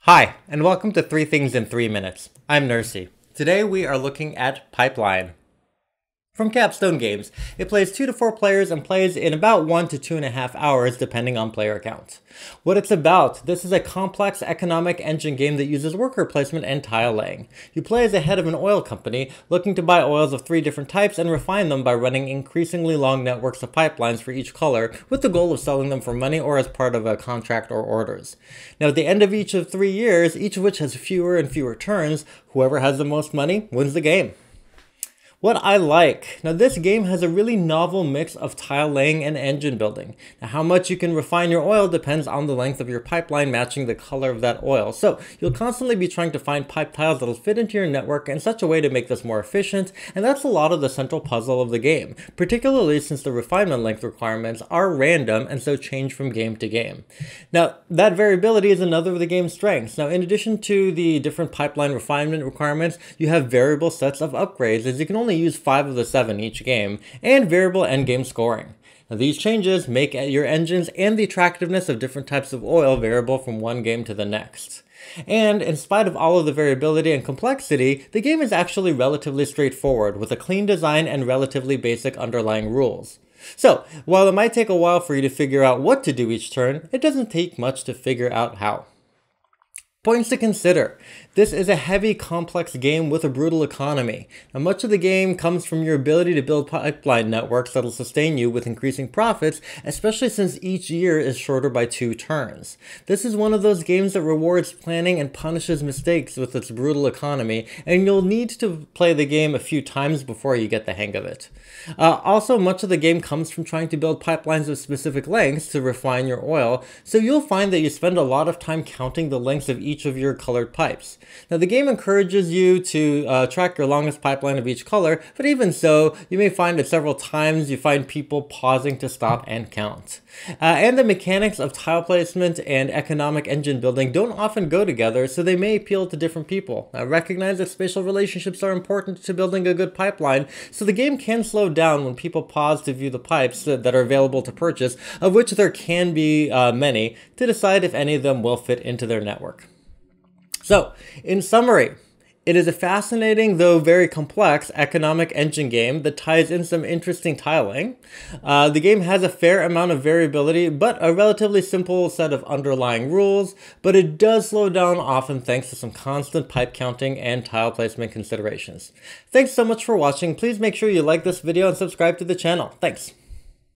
Hi, and welcome to 3 Things in 3 Minutes. I'm Nersi. Today we are looking at Pipeline. From Capstone Games, it plays 2 to 4 players and plays in about 1 to 2.5 hours depending on player count. What it's about: this is a complex economic engine game that uses worker placement and tile laying. You play as the head of an oil company looking to buy oils of 3 different types and refine them by running increasingly long networks of pipelines for each color, with the goal of selling them for money or as part of a contract or orders. Now at the end of each of 3 years, each of which has fewer and fewer turns, whoever has the most money wins the game. What I like: now this game has a really novel mix of tile laying and engine building. Now how much you can refine your oil depends on the length of your pipeline matching the color of that oil. So you'll constantly be trying to find pipe tiles that'll fit into your network in such a way to make this more efficient, and that's a lot of the central puzzle of the game, particularly since the refinement length requirements are random and so change from game to game. Now that variability is another of the game's strengths. Now in addition to the different pipeline refinement requirements, you have variable sets of upgrades, as you can only use 5 of the 7 each game, and variable endgame scoring. Now these changes make your engines and the attractiveness of different types of oil variable from one game to the next. And in spite of all of the variability and complexity, the game is actually relatively straightforward, with a clean design and relatively basic underlying rules. So, while it might take a while for you to figure out what to do each turn, it doesn't take much to figure out how. Points to consider: this is a heavy, complex game with a brutal economy. Now, much of the game comes from your ability to build pipeline networks that'll sustain you with increasing profits, especially since each year is shorter by 2 turns. This is one of those games that rewards planning and punishes mistakes with its brutal economy, and you'll need to play the game a few times before you get the hang of it. Also, much of the game comes from trying to build pipelines of specific lengths to refine your oil, so you'll find that you spend a lot of time counting the lengths of each of your colored pipes. Now the game encourages you to track your longest pipeline of each color, but even so, you may find that several times you find people pausing to stop and count. And the mechanics of tile placement and economic engine building don't often go together, so they may appeal to different people. Now recognize that spatial relationships are important to building a good pipeline, so the game can slow down when people pause to view the pipes that are available to purchase, of which there can be many, to decide if any of them will fit into their network. So, in summary, it is a fascinating, though very complex, economic engine game that ties in some interesting tiling. The game has a fair amount of variability, but a relatively simple set of underlying rules, but it does slow down often thanks to some constant pipe counting and tile placement considerations. Thanks so much for watching. Please make sure you like this video and subscribe to the channel. Thanks.